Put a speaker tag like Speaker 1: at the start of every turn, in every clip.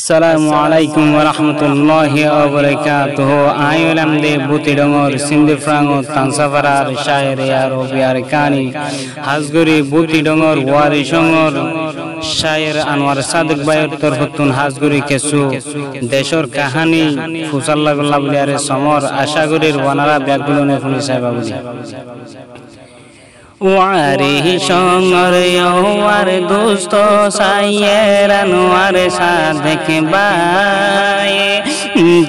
Speaker 1: আসসালামু আলাইকুম ওয়া রাহমাতুল্লাহি ওয়া বারাকাতুহু। আইলাম দে বুতিডঙ্গর সিন্ধি ফ্রাঙ্গো তানসাফারার শায়ের আরবিয়ার কানি হাজগরি বুতিডঙ্গর ওয়ারিশঙ্গর শায়ের আনোয়ার সাদিক ভাইয়ের তরফতুন হাজগরি কেসু দেশর কাহানি ফুসাল্লাহ লাবলিয়ারে সমর আশাগরির ওয়ানারা ব্যাগগুলোনে ফুনি সাহেব আবুজি ওয়ারে সঙ্গর ওয়ার দোস্ত সাইয়ের আনোয়ার সাদেক ভাই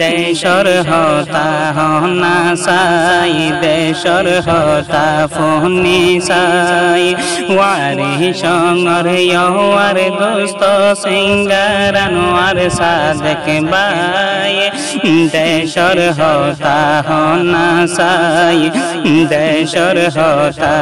Speaker 1: দেশর হতা হনা সাই দেশর হতা ফোনি সাই ওয়ারে সঙ্গর ওয়ার দোস্ত সিঙ্গার আনোয়ার সাদেক ভাই দেশর হতা হনা সাই দেশর হতা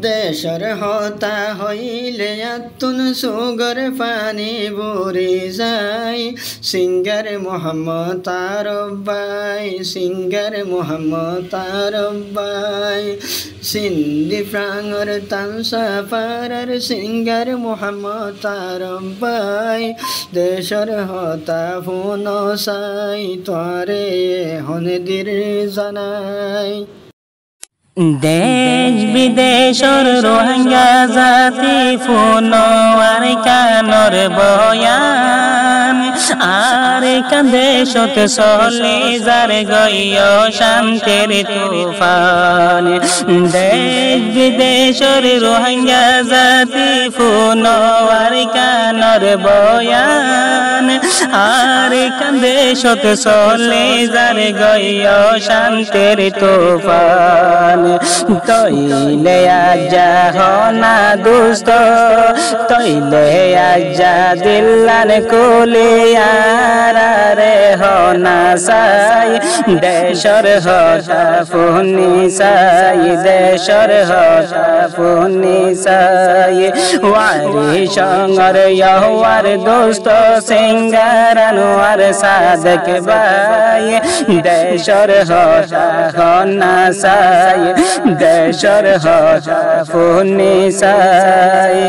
Speaker 2: দেশর হতা হইলে আতুন সুগর পানি বুড়ি যায় সিঙ্গার মোহাম্মদ তারব্বাই সিঙ্গার মোহাম্মদ তারব্বাই সিন্ধি ফ্রাঙ্গর তানসাফারার সিঙ্গার মোহাম্মদ তারব্বাই দেশর হতা ফুন সাই তোরে হনদির জানাই
Speaker 1: দেশ বিদেশর রোহিঙ্গা জাতি ফোনওয়ার কানর বয়ান আর কান্দেশত চলে যার গইয় শান্তির তুফান দেশ বিদেশর রোহিঙ্গা জাতি ফোনওয়ার কানর বয়ান আর কান্দেশত চলে যার গইয় শান্তির তুফান তইলে আজা হনা দুস্ত তইলে আজা দিল্লান কুলিয়ারে হনা সাই দেশর হতা ফুনি সাই দেশর হতা ফুনি সাই ওয়ারি সঙ্গর ইয়ার দোস্ত সিঙ্গার আনোয়ার সাদেক ভাই দেশর হতা হনা সাই দেশর হতা ফুনি সাই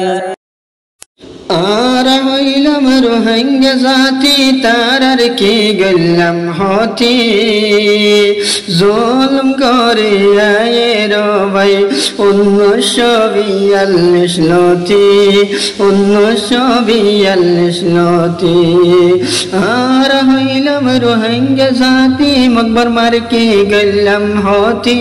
Speaker 2: আর হইলাম রোহিঙ্গা জাতি তারার কি গেলাম হতি জুলম করে আয়ের ভাই 1942 লতি 1942 লতি আর হইলাম রোহিঙ্গা জাতি মকবর মার কি গেলাম হতি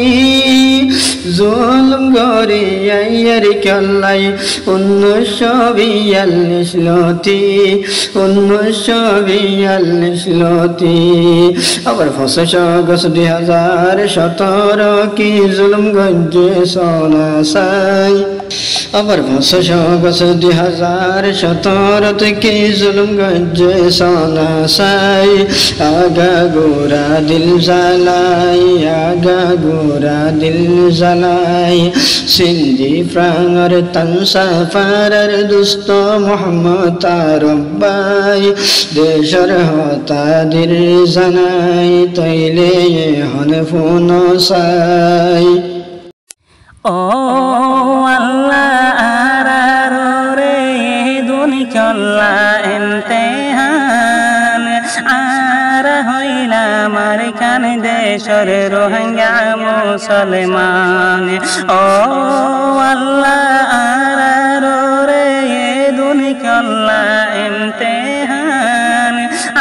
Speaker 2: জুলম করে আয়ের কল্লাই 1942 লতি 1942 লতি আবার 5 আগস্ট 2017 কি জুলুম গঞ্জে সোনা সাই আবার 5 আগস্ট 2017 থেকে জুলুম গঞ্জে সোনা সাই আগা গোরা দিল জ্বালাই আগা গোরা দিল জ্বালাই সিন্ধি ফ্রাঙ্গর তানসাফারার দুস্ত মোহাম্মদ তারব্বাই দেশর হতা দির জানাই তইলে হন ফুন সাই
Speaker 1: ও আল্লাহ আরারো রে দুনি চল্লা ইমতিহান আর হইলা আমার কান দেশর রোহিঙ্গা মুসলমান ও আল্লাহ আরারো রে দুনি চল্লা ইমতিহান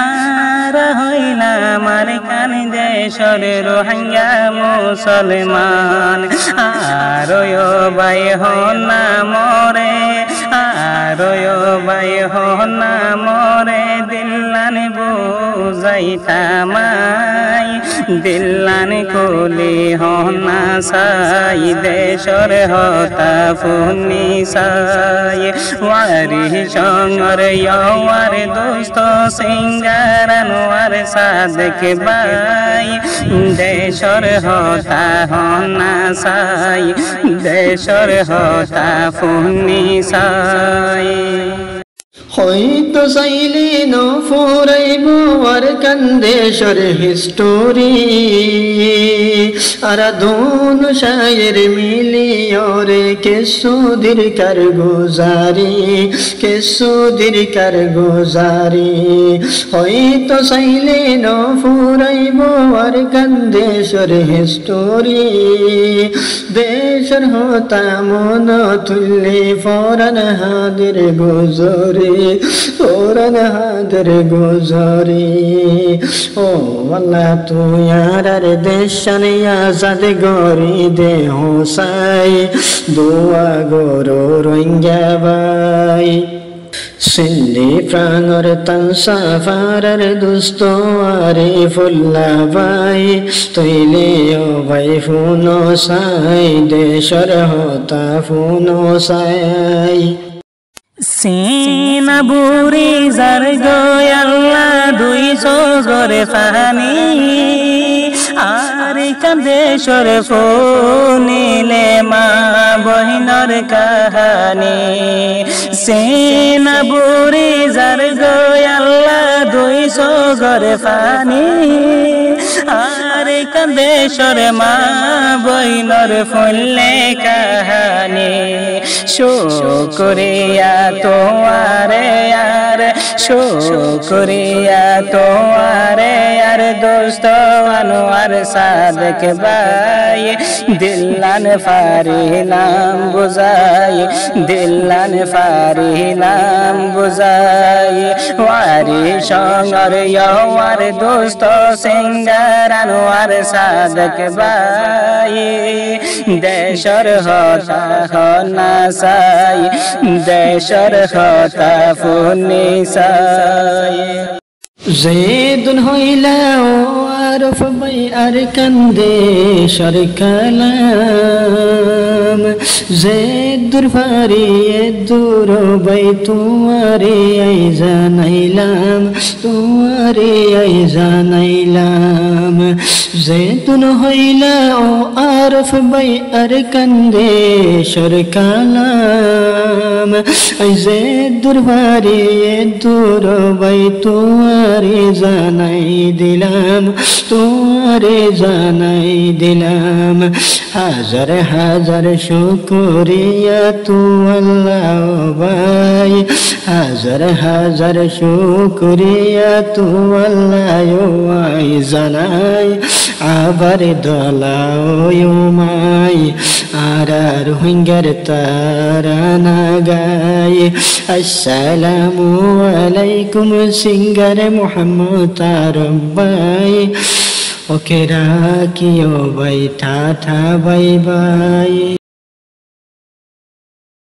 Speaker 1: আর হইলা আমার কান দেশর রোহিঙ্গা মুসলমান আর ভাই হনা মরে আর ভাই হনা মরে দিল্লান বুঝাইতামাই দিল্লান কুলি হনা সাই দেশর হতা ফুনি সাই ওয়ারি সঙ্গর ইয়ার দোস্ত সিঙ্গার আনোয়ার সাদেক ভাই দেশর হতা হনা সাই দেশর হতা ফুনি সাই
Speaker 2: হয়তো চাইলে নফুরাইব আর কান্দেশর হিস্টোরি আর দোন শায়ের মিলিয়রে কেসুদির কারগুজারি হয়তো চাইলে নফুরাইব আর কান্দেশর হিস্টোরি দেশর হতা মন তুল্লি ফরান হাদের গুজরি ও আল্লাহ তুই আর দেশন আজাদ গরি দে হোসাই দোয়া গরো রোহিঙ্গা ভাই সিন্ধি প্রাঙর তানসাফারার দুস্ত আরে ফুল্লা ভাই তৈলে ও ভাই ফুনো সাই দেশর হতা ফুনো সাই
Speaker 1: সিনা বুড়ি যার গয়াল্লা দুই সগরে ফানি আর কান্দেশর ফোনিলে মা বহিনর কাহানি সিনা বুড়ি যার গয়াল্লা দুই সগরে ফানি আর কান্দেশর মা বহিনর ফুললে কাহানি শুকরিয়া তোমারে আর শুকরিয়া তোমারে আর দোস্ত আনোয়ার সাদেক ভাই দিল্লান ফারিলাম বুঝাই দিল্লান ফারিলাম বুঝাই ওয়ারি সঙ্গর ইয়ার দোস্ত সিঙ্গার আনোয়ার সাদেক ভাই দেশর হতা হনাসাই দেশর হতা ফুনিসাই
Speaker 2: জেদুন হইলা ও আরফ ভাই আর কান্দেশর কালাম জেদুর ফারি দূর ভাই তোমারে আই জানাইলাম জেদুন হইলা ও আরফ ভাই আর কান্দেশর কালাম জেদুর ফারি দূর ভাই তোমারে জানাই দিলাম হাজার হাজার শুকরিয়া তু আল্লাহ ভাই হাজার হাজার শুকরিয়া তু আল্লাহ ভাই জানাই আবার দলাও মাই আর রোহিঙ্গার তারানা গাই আসসালামু আলাইকুম সিঙ্গার মোহাম্মদ আরবাই ওকে রাখিও ভাই টাটা বাই বাই।